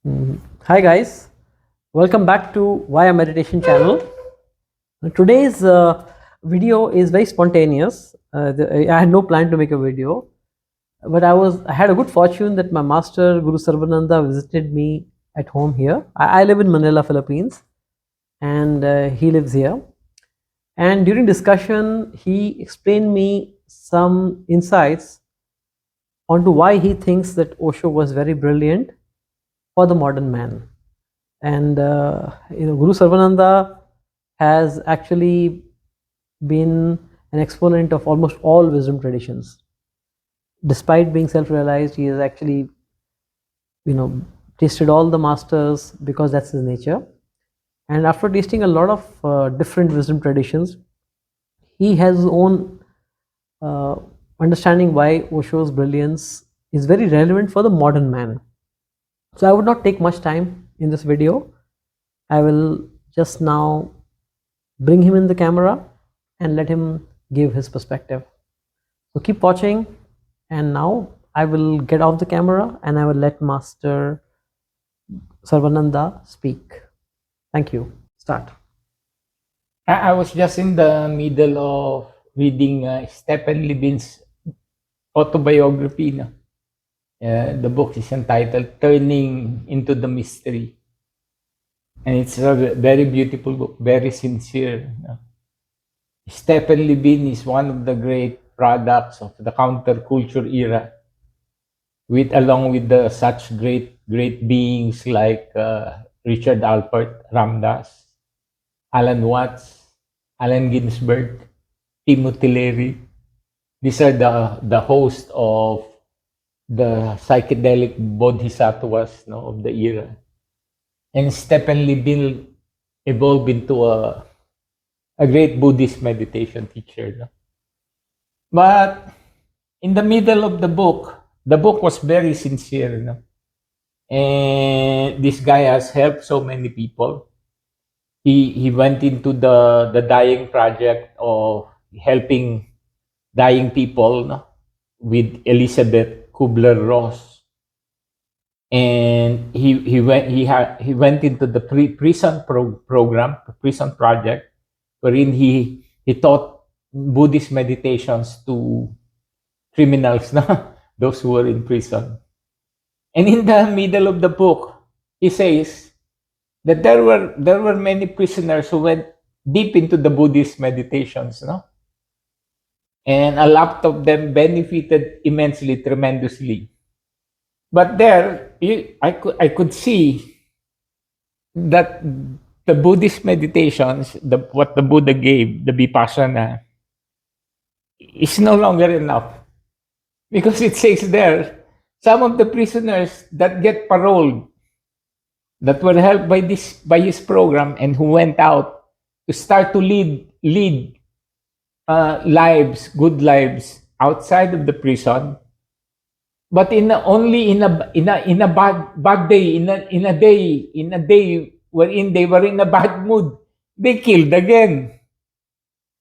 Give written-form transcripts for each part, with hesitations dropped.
Hi guys, welcome back to Via Meditation channel. Today's video is very spontaneous. I had no plan to make a video, but I had a good fortune that my master Guru Sarvananda visited me at home here. I live in Manila, Philippines, and he lives here. And during discussion, he explained me some insights onto why he thinks that Osho was very brilliant for the modern man. And Guru Sarvananda has actually been an exponent of almost all wisdom traditions. Despite being self-realized, he has actually tasted all the masters because that's his nature. And after tasting a lot of different wisdom traditions, he has his own understanding why Osho's brilliance is very relevant for the modern man. So I would not take much time in this video. I will just now bring him in the camera and let him give his perspective. So keep watching, and now I will get off the camera and I will let Master Sarvananda speak. Thank you. Start. I was just in the middle of reading Stephen Levin's autobiography. No? The book is entitled Turning into the Mystery. And it's a very beautiful book, very sincere. No? Stephen Levin is one of the great products of the counterculture era, along with such great beings like Richard Alpert, Ramdas, Alan Watts, Allen Ginsberg, Timothy Leary. These are the host of the psychedelic bodhisattvas of the era. And Stephen Levin evolved into a great Buddhist meditation teacher. No? But in the middle of the book was very sincere. No? And this guy has helped so many people. He went into the dying project of helping dying people, no? With Elizabeth Kubler-Ross, and he went into the prison program, prison project, wherein he taught Buddhist meditations to criminals, no? Those who were in prison. And in the middle of the book, he says that there were many prisoners who went deep into the Buddhist meditations, no? And a lot of them benefited immensely, tremendously. But there, I could see that the Buddhist meditations, what the Buddha gave, the Vipassana, is no longer enough. Because it says there, some of the prisoners that get paroled, that were helped by his program, and who went out to start to lead lives, good lives outside of the prison, but only in a bad day, in a day wherein they were in a bad mood, they killed again.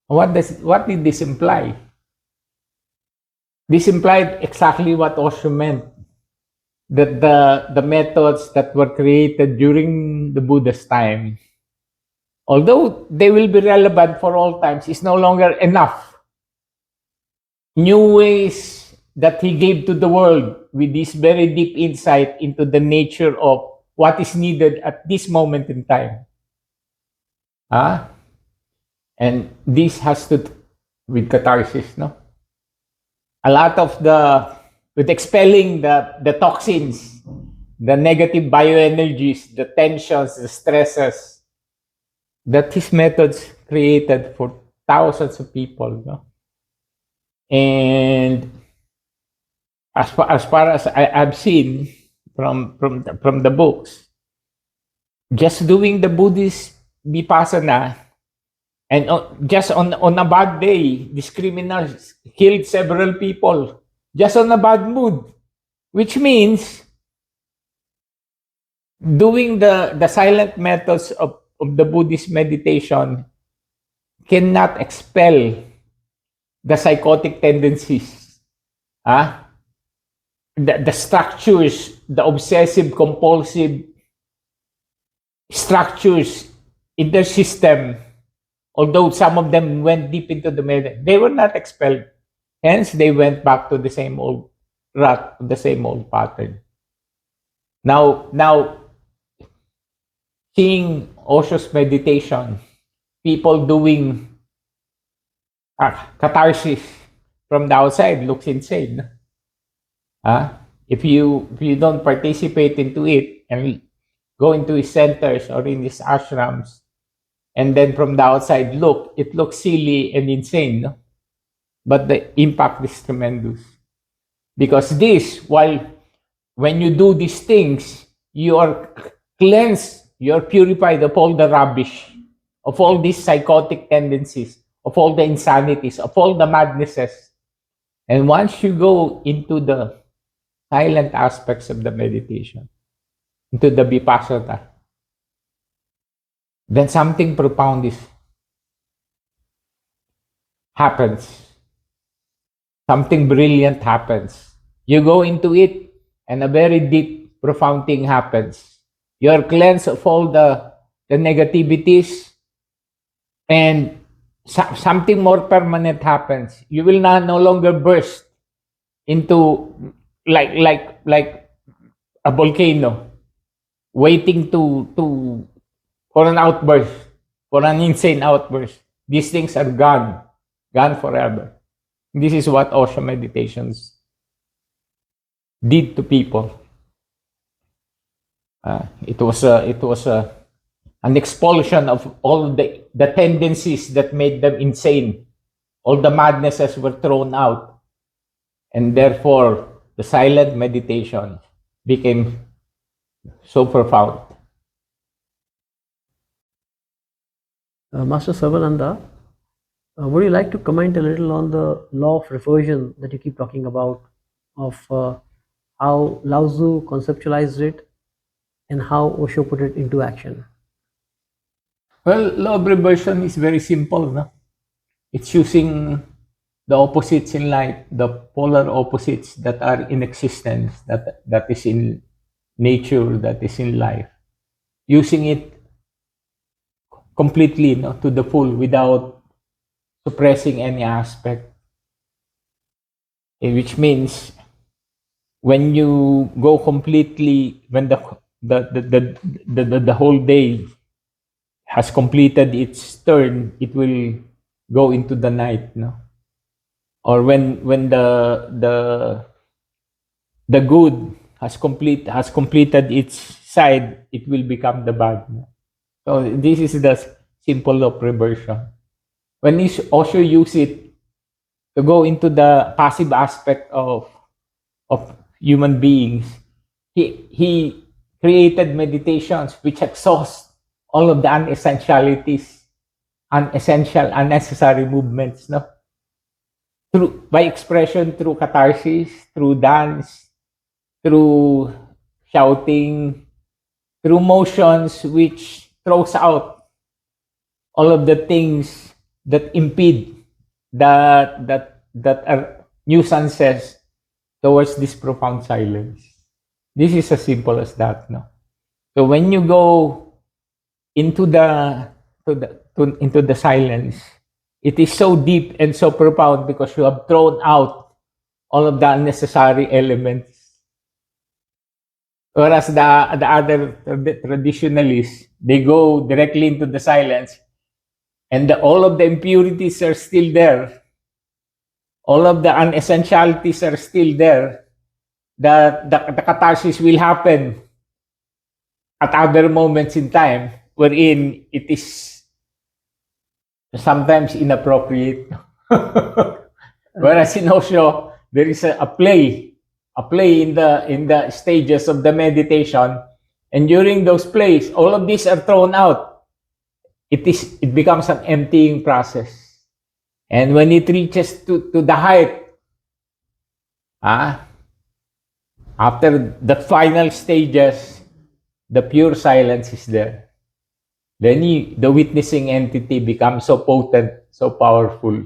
What did this imply? This implied exactly what Osho meant, that the methods that were created during the Buddha's time, although they will be relevant for all times, is no longer enough. New ways that he gave to the world with this very deep insight into the nature of what is needed at this moment in time. And this has to do with catharsis, no? A lot of with expelling the toxins, the negative bioenergies, the tensions, the stresses that his methods created for thousands of people, no? And as far as I've seen from the books, just doing the Buddhist Vipassana, and just on a bad day, these criminals killed several people just on a bad mood, which means doing the silent methods of the Buddhist meditation cannot expel the psychotic tendencies, the structures, the obsessive compulsive structures in their system, although some of them went deep into the meditation, they were not expelled. Hence, they went back to the same old rut, the same old pattern. Now, seeing Osho's meditation, people doing catharsis from the outside looks insane. If you don't participate into it and go into his centers or in his ashrams, and then from the outside look, it looks silly and insane. No? But the impact is tremendous. Because when you do these things, you are cleansed, you are purified of all the rubbish, of all these psychotic tendencies, of all the insanities, of all the madnesses. And once you go into the silent aspects of the meditation, into the vipassana, then something profound happens. Something brilliant happens. You go into it, and a very deep, profound thing happens. You are cleansed of all the negativities, and something more permanent happens. You will no longer burst into like a volcano, waiting for an outburst, for an insane outburst. These things are gone forever. This is what Osho meditations did to people. It was an expulsion of all the tendencies that made them insane. All the madnesses were thrown out, and therefore the silent meditation became so profound. Master Sarvananda, would you like to comment a little on the law of reversion that you keep talking about, of how Lao Tzu conceptualized it and how Osho put it into action? Well, law of reversion is very simple. No? It's using the opposites in life, the polar opposites that are in existence, that is in nature, that is in life. Using it completely, to the full, without suppressing any aspect. Which means when you go completely, when the whole day has completed its turn, it will go into the night, or when the good has completed its side, it will become the bad. So this is the simple law of reversion. When Osho use it to go into the passive aspect of human beings, he created meditations which exhaust all of the unessentialities, unnecessary movements, by expression, through catharsis, through dance, through shouting, through motions which throws out all of the things that impede, that are nuisances towards this profound silence. This is as simple as that, So when you go into into the silence, it is so deep and so profound because you have thrown out all of the unnecessary elements. Whereas the other traditionalists, they go directly into the silence, and all of the impurities are still there. All of the unessentialities are still there. The catharsis will happen at other moments in time, wherein it is sometimes inappropriate. Whereas in Osho, there is a play in the stages of the meditation, and during those plays, all of these are thrown out. It becomes an emptying process, and when it reaches to the height, after the final stages, the pure silence is there. Then the witnessing entity becomes so potent, so powerful,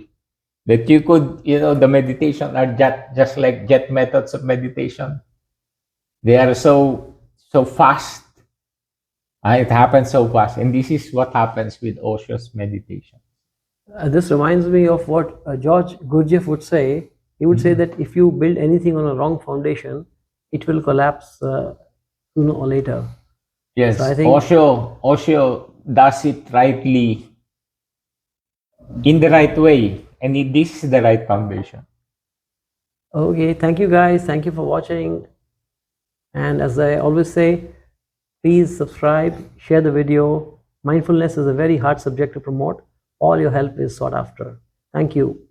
that you could, the meditation are just like jet methods of meditation. They are so fast. It happens so fast, and this is what happens with Osho's meditation. This reminds me of what George Gurdjieff would say. He would say that if you build anything on a wrong foundation, it will collapse sooner or later. Yes, So I think Osho does it rightly, in the right way, and this is the right foundation. Okay, thank you guys. Thank you for watching. And as I always say, please subscribe, share the video. Mindfulness is a very hard subject to promote. All your help is sought after. Thank you.